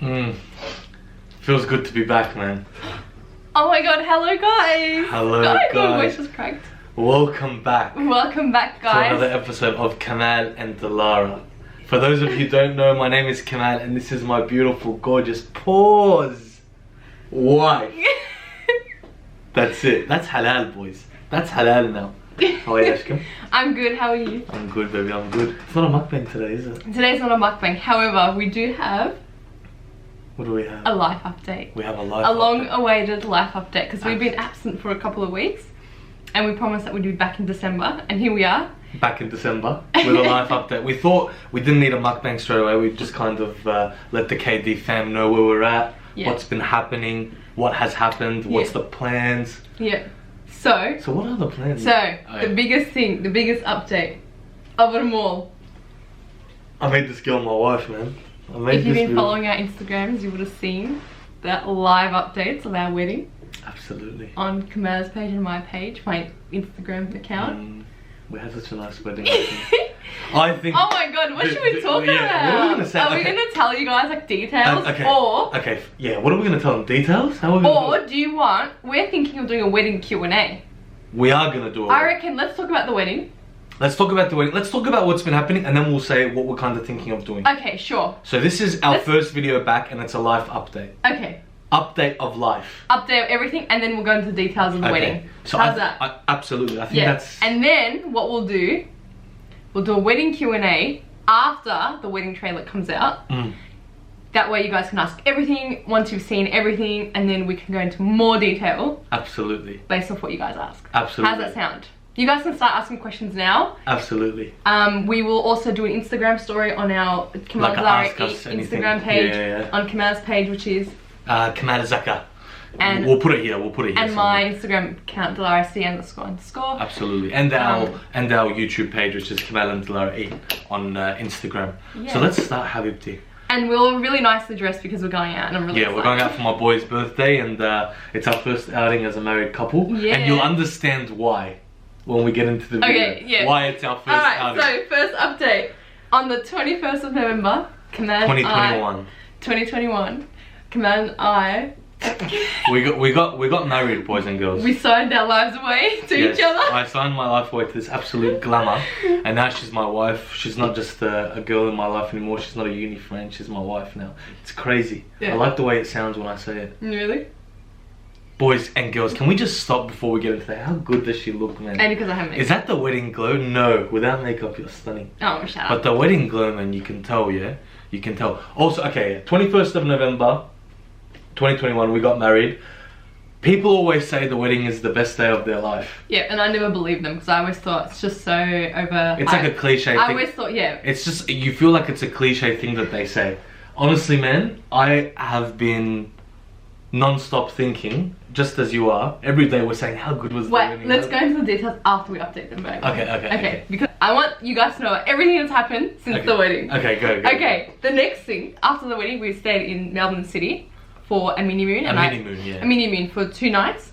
Feels good to be back, man. Oh my god, hello guys! Hello My guys. voice was cracked. Welcome back Welcome back, to guys. another episode of Kamal and Dilara. For those of you who don't know, my name is Kamal and this is my beautiful, gorgeous wife. That's it. That's halal, boys. That's halal now. How are you, Ashkim? I'm good, how are you? I'm good, baby. I'm good. It's not a mukbang today, is it? Today's not a mukbang, however, we do have What do we have? a life update. We have a life A update. long-awaited life update, because we've been absent for a couple of weeks. And we promised that we'd be back in December, and here we are. Back in December with a life update. We thought we didn't need a mukbang straight away. We just kind of let the KD fam know where we're at, what's been happening, what has happened, what's the plans. Yeah. So what are the plans? the biggest thing, the biggest update of them all. I made this girl my wife, man. If you've been following our Instagrams, you would have seen the live updates of our wedding. Absolutely. On Kamal's page and my page, my Instagram account. We had such a nice wedding. I think. Oh my god, what should we talk about? What are we gonna say? Are we gonna tell you guys like details? Okay. Or yeah, what are we gonna tell them? Details? How are we gonna or do you want? We're thinking of doing a wedding Q&A. We are gonna do it. I reckon let's talk about the wedding. Let's talk about the wedding. Let's talk about what's been happening, and then we'll say what we're kind of thinking of doing. Okay, sure. So this is our first video back, and it's a life update. Okay. Update of life. Update everything, and then we'll go into the details of the wedding. So how's that? Absolutely. I think that's. And then what we'll do a wedding Q&A after the wedding trailer comes out. That way you guys can ask everything once you've seen everything, and then we can go into more detail. Absolutely. Based off what you guys ask. Absolutely. How's that sound? You guys can start asking questions now. Absolutely. We will also do an Instagram story on our Kamal Dilara Instagram page. On Kamal's page, which is Kamal Zaka. And we'll put it here. And my Instagram account Dilara C__. Absolutely. And our YouTube page, which is Kamal and Dilara E on Instagram. Yeah. So let's start, Habibti. And we're really nicely dressed because we're going out, and I'm really excited. We're going out for my boy's birthday, and it's our first outing as a married couple. Yeah. And you'll understand why when we get into the video. Okay, yeah. Why it's our first outing. So first update. On the 21st of November, Kamal 2021, Kamal and I we got married, boys and girls. We signed our lives away to each other. I signed my life away to this absolute glamour, and now she's my wife. She's not just a girl in my life anymore. She's not a uni friend. She's my wife now. It's crazy. I like the way it sounds when I say it. Really? Boys and girls, can we just stop before we get into that? How good does she look, man? And because I have makeup. Is that the wedding glow? No, without makeup you're stunning. Oh, shut up. But the wedding glow, man, you can tell, yeah? You can tell. Also, 21st of November, 2021, we got married. People always say the wedding is the best day of their life. Yeah, and I never believed them because I always thought it's just so over. It's like a cliche thing. I always thought, It's just, you feel like it's a cliche thing that they say. Honestly, man, I have been non-stop thinking, just as you are. Every day we're saying, how good was the wedding? Let's go into the details after we update them, babe. Okay. Because I want you guys to know everything that's happened since the wedding. Okay, go. Okay, the next thing, after the wedding, we stayed in Melbourne City for a mini moon. A mini moon for 2 nights.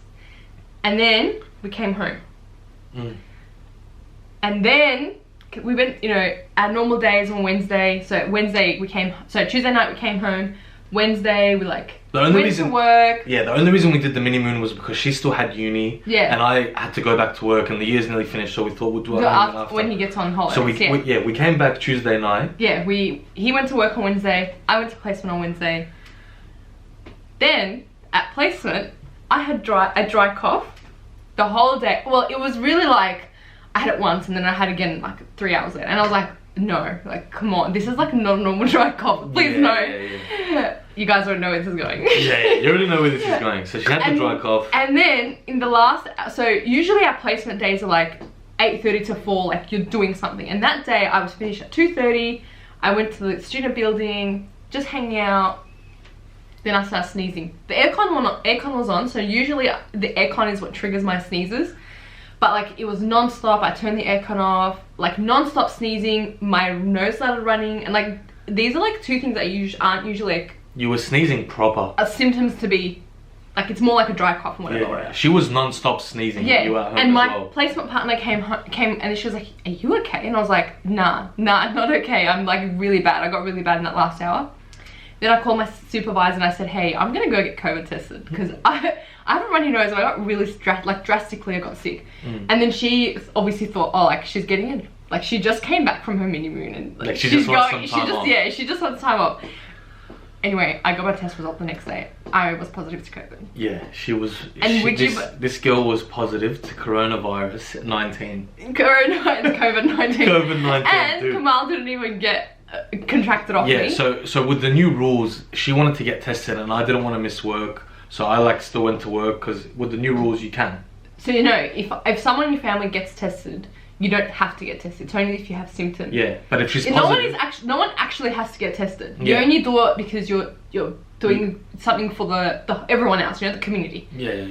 And then we came home. And then we went, our normal days on Wednesday. So Tuesday night we came home. Wednesday we went to work. Yeah, the only reason we did the mini moon was because she still had uni. Yeah. And I had to go back to work, and the year's nearly finished, so we thought we'd do it after. When he gets on holiday. So we came back Tuesday night. Yeah, he went to work on Wednesday. I went to placement on Wednesday. Then at placement, I had a dry cough the whole day. Well, it was really like I had it once, and then I had it again like 3 hours later, and I was like, no, like come on, this is like not a normal dry cough. Please no. Yeah. You guys already know where this is going. Yeah, you already know where this is going. So she had the dry cough. And then in the so usually our placement days are like 8:30 to 4, like you're doing something. And that day I was finished at 2:30. I went to the student building, just hanging out. Then I started sneezing. The aircon was on, so usually the aircon is what triggers my sneezes. But like it was non-stop. I turned the aircon off, like non-stop sneezing. My nose started running, and like these are like 2 things that aren't usually like. You were sneezing proper. Symptoms to be, like it's more like a dry cough and whatever. Yeah, she was non-stop sneezing. Yeah, you were at home and my as well. placement partner came and she was like, "Are you okay?" And I was like, "Nah, not okay. I'm like really bad. I got really bad in that last hour." Then I called my supervisor and I said, hey, I'm gonna go get COVID tested because I have a runny nose and I got really drastically I got sick. And then she obviously thought, oh, like she's getting in, like she just came back from her mini moon and like, she just wants some time off. Yeah, she just wants time off. Anyway, I got my test result the next day. I was positive to COVID. Yeah, she was. And this girl was positive to coronavirus 19. COVID-19. COVID-19. And dude. Kamal didn't even get contracted off me. Yeah, so with the new rules, she wanted to get tested, and I didn't want to miss work, so I like still went to work because with the new rules, you can. So you know, if someone in your family gets tested, you don't have to get tested. It's only if you have symptoms. Yeah, but if she's positive... No one actually has to get tested. Yeah. You only do it because you're doing something for the everyone else, you know, the community. Yeah.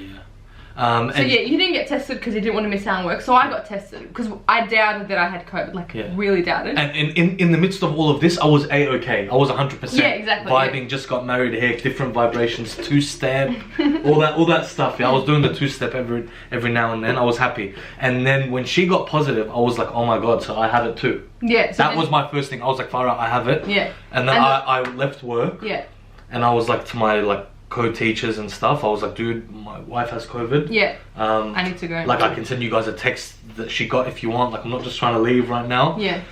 So yeah, you didn't get tested because you didn't want to miss out on work. So I got tested because I doubted that I had COVID, really doubted. And in the midst of all of this, I was A-okay. I was 100% yeah, exactly, vibing, just got married here, different vibrations, two-step, all that stuff. Yeah, I was doing the two-step every now and then. I was happy. And then when she got positive, I was like, oh my God, so I have it too. Yeah. So that was my first thing. I was like, Farah, I have it. Yeah. And then I left work. Yeah. And I was like to my co-teachers and stuff, I was like, dude, my wife has COVID. Yeah. I need to go. Like, I can send you guys a text that she got if you want. Like, I'm not just trying to leave right now. Yeah.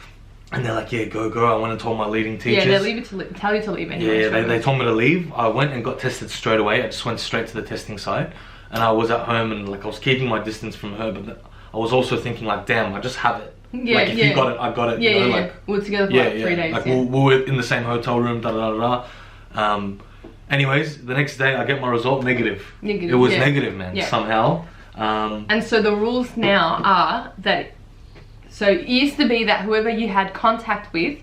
And they're like, yeah, go. I went and told my leading teachers. Yeah, they tell you to leave anyway. Yeah, they told me to leave. I went and got tested straight away. I just went straight to the testing site. And I was at home and like I was keeping my distance from her, but I was also thinking like, damn, I just have it. Yeah, like if you got it, I got it. Yeah, you know, yeah. like, we were together for like 3 days. Like we were in the same hotel room, anyways, the next day I get my result negative. It was negative, man, somehow. And so the rules now are that, so it used to be that whoever you had contact with,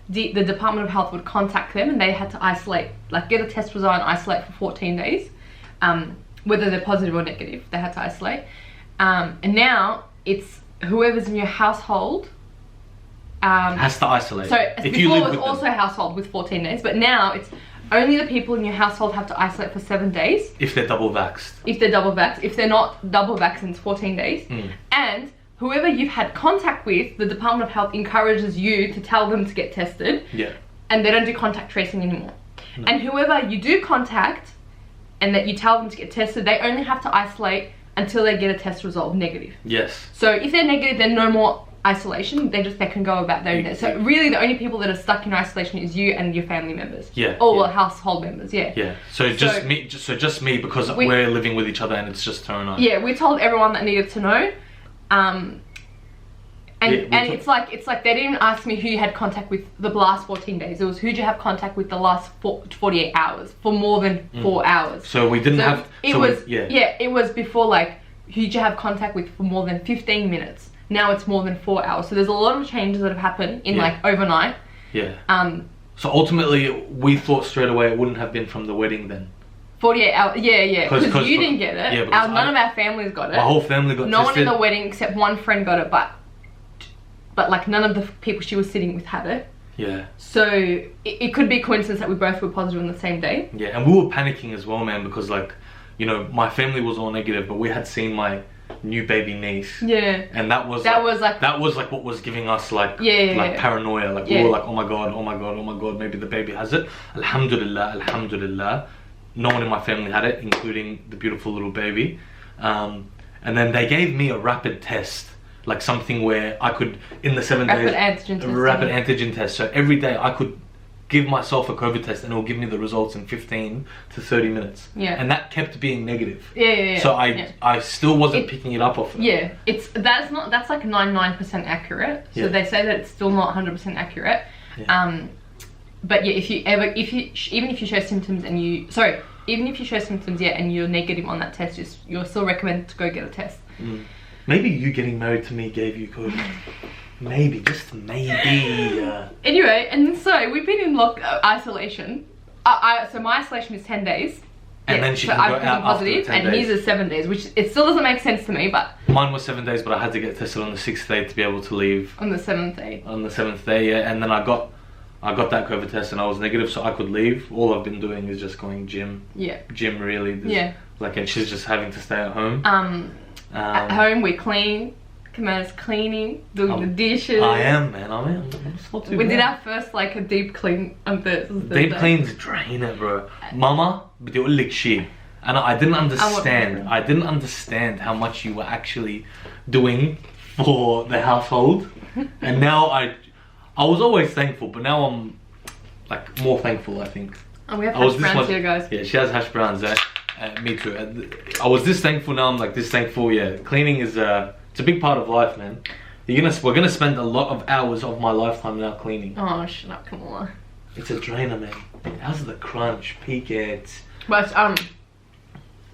the Department of Health would contact them and they had to isolate, like get a test result and isolate for 14 days. Whether they're positive or negative, they had to isolate. And now it's whoever's in your household has to isolate. So before it was also a household with 14 days, but now it's only the people in your household have to isolate for 7 days. If they're double vaxxed. If they're double vaxxed. If they're not double vaxxed, it's 14 days. And whoever you've had contact with, the Department of Health encourages you to tell them to get tested. Yeah. And they don't do contact tracing anymore. No. And whoever you do contact and that you tell them to get tested, they only have to isolate until they get a test result negative. Yes. So if they're negative, then no more isolation. They can go about their own day. So really the only people that are stuck in isolation is you and your family members. Yeah. Or household members, Yeah. So just me because we're living with each other and it's just her and I. Yeah, we told everyone that needed to know. It's like they didn't even ask me who you had contact with the last 14 days. It was who'd you have contact with the last 48 hours for more than 4 hours. So we didn't have. It was before like who'd you have contact with for more than 15 minutes. Now it's more than 4 hours. So there's a lot of changes that have happened in like overnight. Yeah. So ultimately, we thought straight away it wouldn't have been from the wedding then. 48 hours, yeah. Because you didn't get it. Yeah, none of our families got it. My whole family got tested. No one in the wedding except one friend got it, but like none of the people she was sitting with had it. Yeah. So it could be a coincidence that we both were positive on the same day. Yeah, and we were panicking as well, man, because like, you know, my family was all negative, but we had seen my new baby niece. Yeah. And that was like what was giving us like paranoia. Like we were like, oh my god, maybe the baby has it. Alhamdulillah. No one in my family had it, including the beautiful little baby. And then they gave me a rapid test, like something where I could, in the 7 days, rapid antigen test. So every day I could give myself a COVID test and it will give me the results in 15 to 30 minutes. Yeah. And that kept being negative. Yeah. So I still wasn't picking it up off it. Yeah. That's like 99% accurate. So they say that it's still not 100% accurate. Yeah. But yeah, even if you show symptoms and you're negative on that test, you're still recommended to go get a test. Maybe you getting married to me gave you COVID. Maybe, just maybe. Anyway, and so we've been in isolation. So my isolation is 10 days. And then she can go out positive, and his is 7 days, which it still doesn't make sense to me, but... Mine was 7 days, but I had to get tested on the 6th day to be able to leave. On the 7th day. On the 7th day, yeah. And then I got that COVID test and I was negative, so I could leave. All I've been doing is just going gym. Yeah. Gym, really. And she's just having to stay at home. At home, we clean. Kaman's cleaning, doing the dishes. I am, man. I am. It's not too We bad. did our first like a deep clean on Thursday. Deep cleans drain it, bro. Mama, بتقول لك شيء. And I didn't understand. I didn't understand how much you were actually doing for the household. And now I was always thankful, but now I'm like more thankful, I think. And we have hash browns here, guys. Yeah, she has hash browns there. Me too. I was this thankful, now I'm like this thankful. Yeah, cleaning is it's a big part of life, man. We're gonna spend a lot of hours of my lifetime now cleaning. Oh, shut up, Kamala. It's a drainer, man. How's the crunch? Peak it. But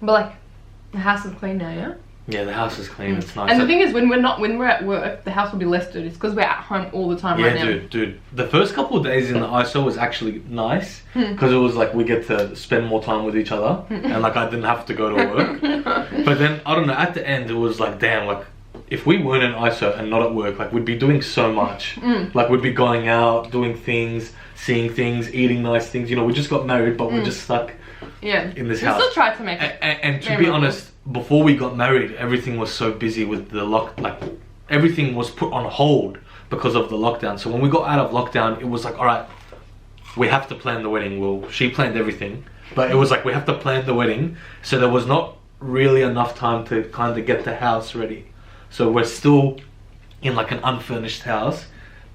like the house is clean now, yeah? Yeah, the house is clean. It's nice. And the thing is, when we're at work, the house will be less dirty. It's because we're at home all the time right now. Yeah, dude. The first couple of days in the ISO was actually nice because it was like we get to spend more time with each other, and like I didn't have to go to work. But then I don't know. At the end, it was like, damn, like if we weren't in ISO and not at work, like we'd be doing so much. Like we'd be going out, doing things, seeing things, eating nice things. You know, we just got married, but we're just stuck. Yeah. In this house. We still tried to make it. And to be honest, before we got married, everything was so busy with the everything was put on hold because of the lockdown. So when we got out of lockdown, it was like, all right, we have to plan the wedding. Well, she planned everything, but it was like we have to plan the wedding. So there was not really enough time to kind of get the house ready. So we're still in like an unfurnished house,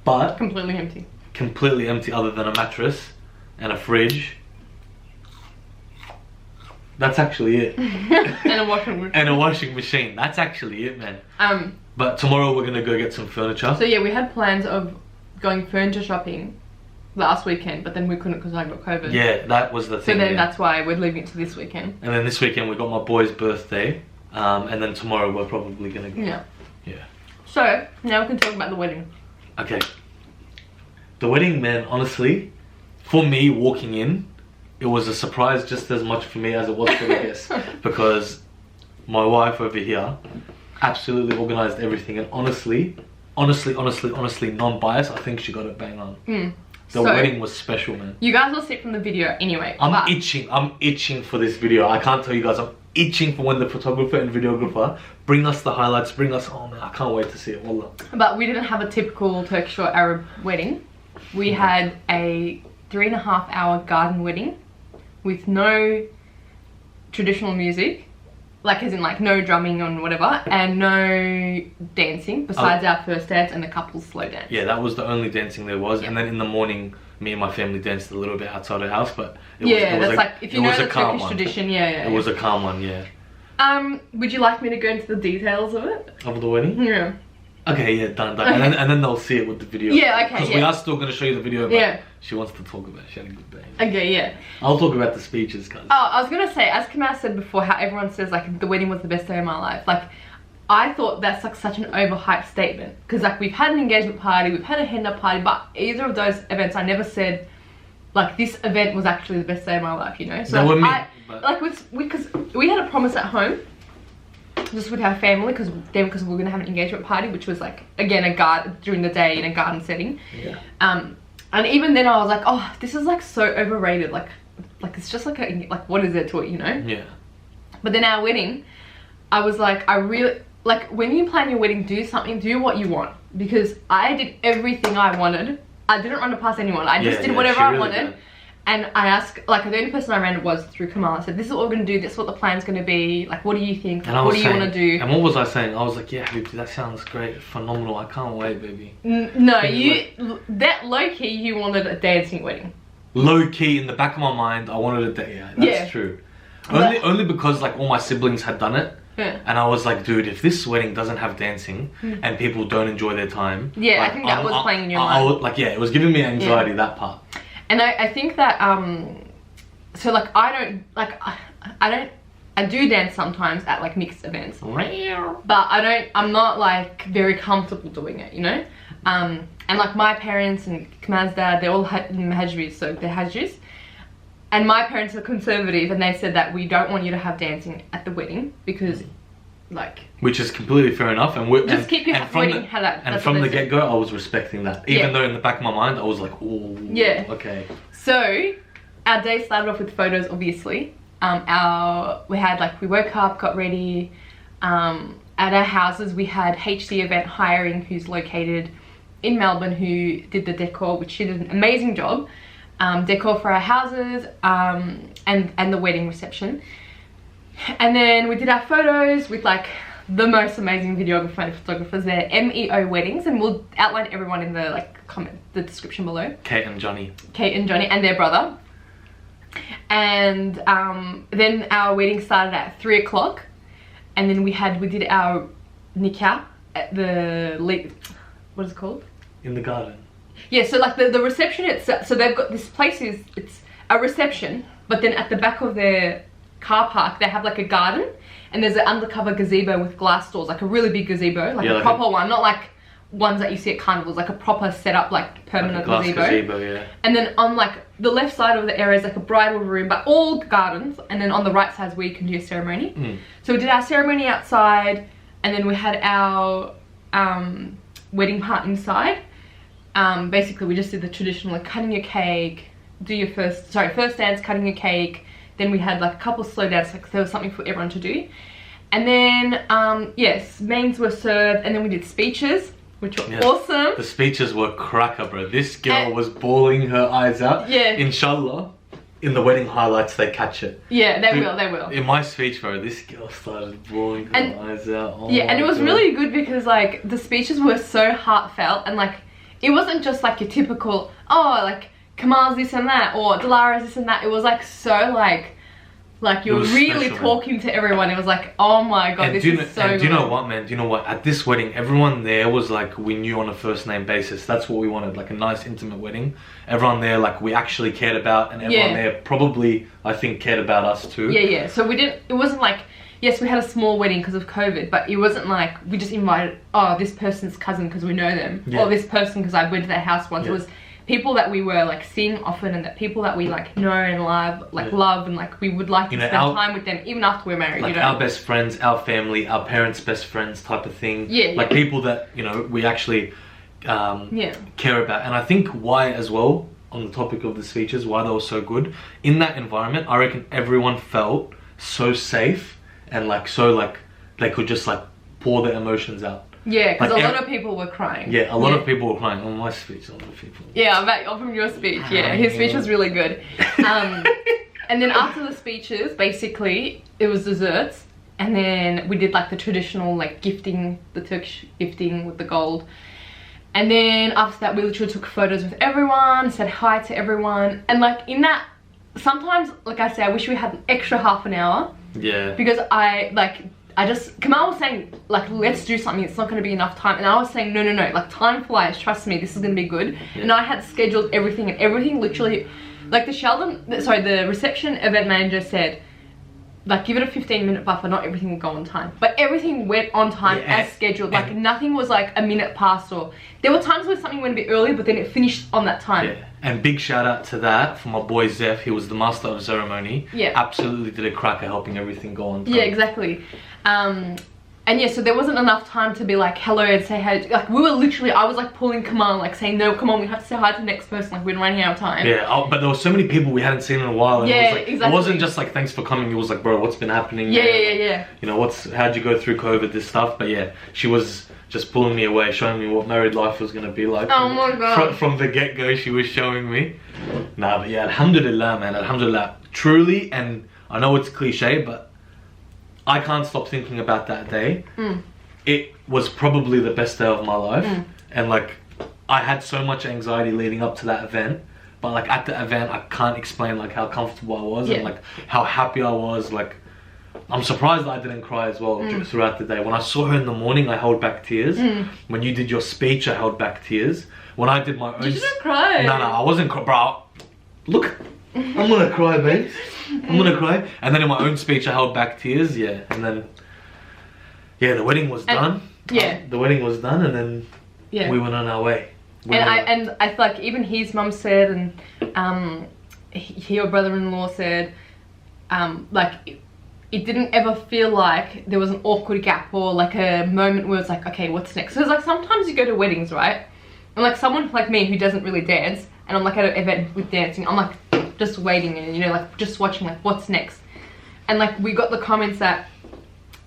but completely empty. Completely empty, other than a mattress and a fridge. That's actually it. And a washing machine. And a washing machine. That's actually it, man. But tomorrow we're gonna go get some furniture. So yeah, we had plans of going furniture shopping last weekend, but then we couldn't because I got COVID. Yeah, that was the thing. So then that's why we're leaving it to this weekend. And then this weekend we got my boy's birthday, and then tomorrow we're probably gonna go. Yeah. Yeah. So now we can talk about the wedding. Okay. The wedding, man. Honestly, for me walking in, it was a surprise just as much for me as it was for the guests, because my wife over here absolutely organized everything, and honestly, non-biased, I think she got it bang on. The wedding was special, man. You guys will see it from the video anyway. I'm itching for this video. I can't tell you guys, I'm itching for when the photographer and videographer bring us the highlights, oh man, I can't wait to see it. Wallah. But we didn't have a typical Turkish or Arab wedding. We had a 3.5 hour garden wedding with no traditional music, like as in like no drumming or whatever, and no dancing besides our first dance and the couple's slow dance. Yeah, that was the only dancing there was. And then in the morning, me and my family danced a little bit outside the house, but it was like, if you know the Turkish tradition, it was a calm one, yeah. Would you like me to go into the details of it? Of the wedding? Yeah. Okay, yeah, done. And then they'll see it with the video. Yeah, okay, Because we are still going to show you the video, but yeah. She wants to talk about it. She had a good day. Okay, yeah. I'll talk about the speeches, cuz. Oh, I was going to say, as Kamal said before, how everyone says, like, the wedding was the best day of my life. Like, I thought that's, like, such an overhyped statement. Because, like, we've had an engagement party, we've had a henna party, but either of those events, I never said, like, this event was actually the best day of my life, you know? So, because we had a promise at home, just with our family, because we were gonna have an engagement party, which was like, again, during the day in a garden setting. Yeah. And even then I was like, oh, this is like so overrated. Like it's just like what is there to it, you know? Yeah. But then our wedding, I was like, I really like, when you plan your wedding, do what you want, because I did everything I wanted. I didn't run it past anyone. I just did whatever I wanted. And I asked, like, the only person I ran it was through Kamal. I said, this is what we're going to do, this is what the plan's going to be, like, what do you think, like, what do you want to do? And what was I saying? I was like, yeah, baby, that sounds great, phenomenal, I can't wait, baby. No, that low-key, you wanted a dancing wedding. Low-key, in the back of my mind, I wanted a dance, yeah, that's true. Only because, like, all my siblings had done it. Yeah. And I was like, dude, if this wedding doesn't have dancing and people don't enjoy their time. Yeah, like, I think that was playing in your mind. It was giving me anxiety, that part. And I think that, so like I do dance sometimes at like mixed events, but I'm not like very comfortable doing it, you know? And like my parents and Kamal's dad, they're all Hajris, so they're Hajris. And my parents are conservative, and they said that we don't want you to have dancing at the wedding because, like... Which is completely fair enough. Just keep your wedding halal. And from the get-go, I was respecting that. Even though in the back of my mind, I was like, oh, okay. So, our day started off with photos, obviously. We woke up, got ready, at our houses we had HC Event Hiring, who's located in Melbourne, who did the decor, which she did an amazing job. Decor for our houses, and the wedding reception. And then we did our photos with like the most amazing videographer and photographers there, MEO Weddings, and we'll outline everyone in the the description below. Kate and Johnny and their brother. And then our wedding started at 3 o'clock, and then we did our nikah at the what is it called? In the garden. Yeah, so like the reception itself, so they've got this place it's a reception, but then at the back of their car park they have like a garden, and there's an undercover gazebo with glass doors, like a really big gazebo, like a proper one, not like ones that you see at carnivals, like a proper setup, like permanent like gazebo. Yeah. And then on like the left side of the area is like a bridal room, but all gardens, and then on the right side is where you can do a ceremony. So we did our ceremony outside, and then we had our wedding part inside. Basically we just did the traditional like cutting your cake, first dance, cutting your cake. Then we had like a couple of slow dance, like there was something for everyone to do. And then yes, mains were served, and then we did speeches, which were awesome. The speeches were cracker, bro. This girl was bawling her eyes out. Yeah. Inshallah, in the wedding highlights they catch it. Yeah, they will. In my speech, bro, this girl started bawling her eyes out. Oh yeah, and it was really good because like the speeches were so heartfelt, and like it wasn't just like your typical, oh, like Kamal's this and that, or Dalara's this and that. It was like so like you were really special, talking to everyone. It was like, oh my god, this is so good. Do you know what, man? Do you know what? At this wedding, everyone there was like, we knew on a first name basis. That's what we wanted, like a nice intimate wedding. Everyone there, like we actually cared about, and everyone there probably, I think, cared about us too. Yeah. So it wasn't like, yes, we had a small wedding because of COVID, but it wasn't like we just invited, oh, this person's cousin because we know them, or this person because I went to their house once. It was people that we were like seeing often, and that people that we like know and love, and like we would like to spend time with them even after we're married. Like our best friends, our family, our parents' best friends type of thing. Like people that, you know, we actually care about. And I think why as well, on the topic of the speeches, why they were so good, in that environment, I reckon everyone felt so safe, and like so like they could just like pour their emotions out. Yeah, because like, a lot of people were crying. Yeah, a lot of people were crying. On my speech, a lot of people. Yeah, from your speech, yeah. His speech was really good. And then after the speeches, basically, it was desserts. And then we did like the traditional like gifting, the Turkish gifting with the gold. And then after that, we literally took photos with everyone, said hi to everyone. And like in that, sometimes, like I say, I wish we had an extra half an hour. Yeah. Because Kamal was saying, like, let's do something, it's not going to be enough time. And I was saying, no, like, time flies, trust me, this is going to be good. Yeah. And I had scheduled everything, and everything literally, like the reception event manager said, like, give it a 15-minute buffer, not everything will go on time. But everything went on time as scheduled. Like, nothing was like a minute past, or there were times where something went a bit early, but then it finished on that time. Yeah. And big shout out to that for my boy Zeph. He was the master of ceremony. Yeah. Absolutely did a cracker helping everything go on time. Yeah, exactly. And yeah, so there wasn't enough time to be like hello and say hi. Like we were literally, I was like pulling Kamal, like saying, no, come on, we have to say hi to the next person. Like we're running out of time. Yeah, but there were so many people we hadn't seen in a while. And yeah, it was like, exactly. It wasn't just like thanks for coming. It was like, bro, what's been happening? Yeah. You know, how'd you go through COVID, this stuff? But yeah, she was just pulling me away, showing me what married life was gonna be like. Oh my god. From the get-go, she was showing me. Nah, but yeah, alhamdulillah, man, alhamdulillah. Truly, and I know it's cliche, but I can't stop thinking about that day. It was probably the best day of my life. And like, I had so much anxiety leading up to that event. But like at the event, I can't explain like how comfortable I was and like how happy I was. Like, I'm surprised that I didn't cry as well throughout the day. When I saw her in the morning, I held back tears. When you did your speech, I held back tears. When I did my own... You didn't cry. No, I wasn't crying. Bro, look, I'm gonna cry, mate. I'm gonna cry. And then in my own speech, I held back tears. Yeah, and then... Yeah, the wedding was done. The wedding was done, and then we went on our way. And I feel like even his mum said, and your brother-in-law said, like it didn't ever feel like there was an awkward gap or like a moment where it's like, okay, what's next? So it's like sometimes you go to weddings, right? And like someone like me who doesn't really dance, and I'm like at an event with dancing, I'm like just waiting and, you know, like just watching like what's next. And like we got the comments that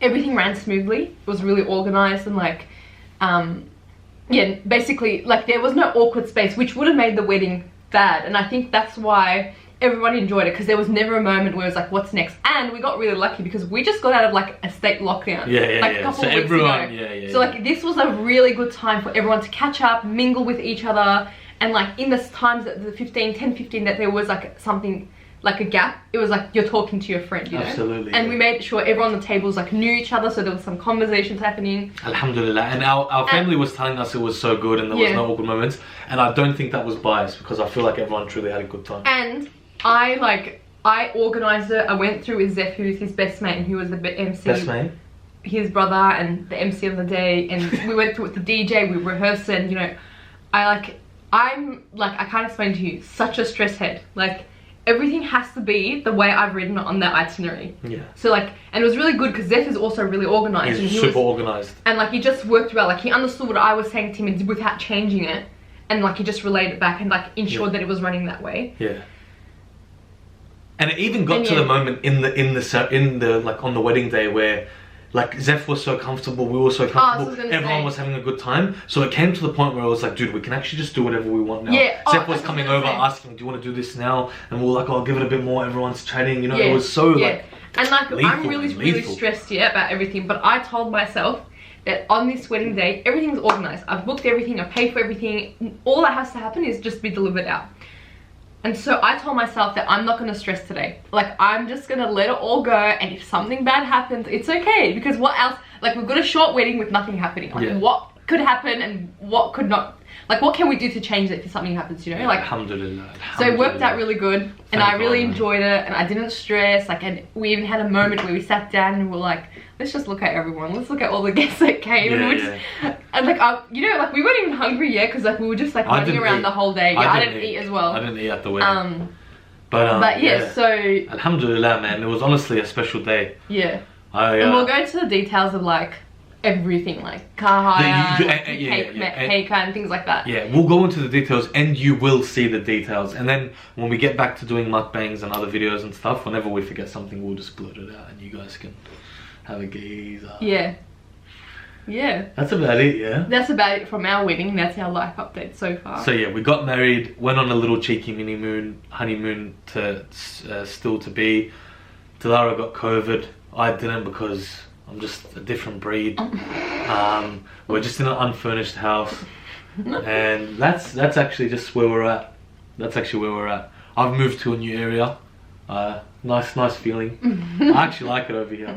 everything ran smoothly. It was really organized and like, yeah, basically like there was no awkward space, which would have made the wedding bad. And I think that's why everyone enjoyed it, because there was never a moment where it was like, what's next? And we got really lucky because we just got out of like a state lockdown. Like a couple of weeks ago. So like this was a really good time for everyone to catch up, mingle with each other. And like in the times that the 10, 15 that there was like something, like a gap, it was like you're talking to your friend, you know? Absolutely. And we made sure everyone on the tables like knew each other, so there was some conversations happening. Alhamdulillah. And our family was telling us it was so good and there was no awkward moments. And I don't think that was biased, because I feel like everyone truly had a good time. And I organised it. I went through with Zeph, who's his best mate, and he was the MC. Best mate? His brother and the MC of the day. And we went through with the DJ, we rehearsed it, and you know, I'm like, I can't explain to you, such a stress head. Like, everything has to be the way I've written it on that itinerary. Yeah. So like, and it was really good because Zeph is also really organised. He's super organised. And like, he just worked well. Like, he understood what I was saying to him and without changing it. And like, he just relayed it back and like ensured that it was running that way. Yeah. And it even got to the moment in the like on the wedding day where like Zeph was so comfortable, we were so comfortable, everyone was having a good time. So it came to the point where I was like, dude, we can actually just do whatever we want now. Yeah. Zeph was coming over asking, do you want to do this now? And we were like, oh, I'll give it a bit more. Everyone's chatting, you know, it was so like, and like, I'm really stressed about everything, but I told myself that on this wedding day, everything's organised. I've booked everything, I paid for everything. All that has to happen is just be delivered out. And so I told myself that I'm not going to stress today. Like, I'm just going to let it all go, and if something bad happens, it's okay. Because what else? Like, we've got a short wedding with nothing happening. Like, what could happen and what could not? Like, what can we do to change it if something happens, you know? Like, Alhamdulillah. So it worked out really good, and I really enjoyed it, and I didn't stress. Like, and we even had a moment where we sat down and we were like, let's just look at everyone. Let's look at all the guests that came. And like, you know, like we weren't even hungry yet, because like we were just like running around the whole day. I didn't eat as well. I didn't eat at the wedding. But yeah, so Alhamdulillah, man, it was honestly a special day. Yeah. And we'll go into the details of like everything, like car hire, cake and things like that. Yeah, we'll go into the details, and you will see the details. And then when we get back to doing mukbangs and other videos and stuff, whenever we forget something, we'll just blurt it out, and you guys can have a gaze. Yeah. That's about it, yeah? That's about it from our wedding. That's our life update so far. So yeah, we got married, went on a little cheeky honeymoon to still to be. Dilara got COVID. I didn't, because I'm just a different breed. We're just in an unfurnished house. And that's actually just where we're at. That's actually where we're at. I've moved to a new area. Nice feeling. I actually like it over here.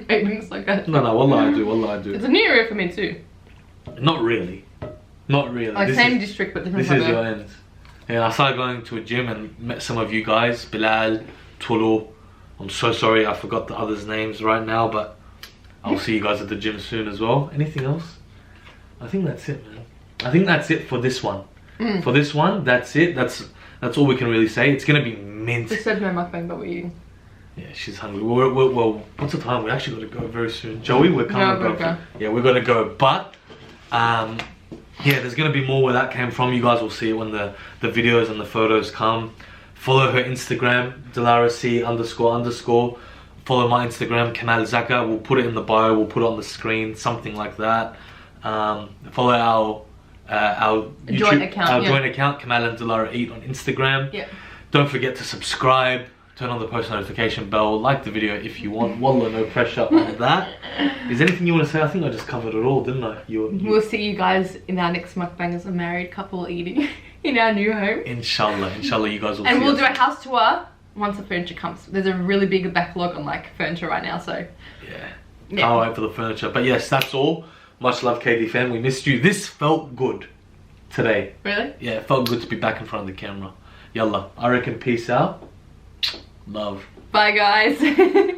Everything's like that. No, wallah I do. It's a new area for me too. Not really. Like this same district but different. This is your ends. Yeah, I started going to a gym and met some of you guys. Bilal, Tulu. I'm so sorry I forgot the others' names right now, but I'll see you guys at the gym soon as well. Anything else? I think that's it, man. I think that's it for this one. For this one, that's it. That's all we can really say. It's gonna be mint. We said no mukbang, but we're eating. Yeah, she's hungry. Well, what's the time? We actually got to go very soon. Joey, we're coming, bro. Yeah, we're gonna go. But yeah, there's gonna be more where that came from. You guys will see it when the videos and the photos come. Follow her Instagram, DilaraC__. Follow my Instagram, Kamal Zaka. We'll put it in the bio. We'll put it on the screen, something like that. Follow our joint account, joint account, Kamal and Dilara Eat on Instagram. Yeah. Don't forget to subscribe, turn on the post notification bell, like the video if you want. Wallah, no pressure on that. Is there anything you want to say? I think I just covered it all, didn't I? We'll see you guys in our next mukbang as a married couple eating in our new home. Inshallah, you guys will see. And we'll do a house tour once the furniture comes. There's a really big backlog on like furniture right now, so yeah. Can't wait for the furniture. But yes, that's all. Much love, KD fam. We missed you. This felt good today. Really? Yeah, it felt good to be back in front of the camera. Yallah, I reckon peace out. Love. Bye guys.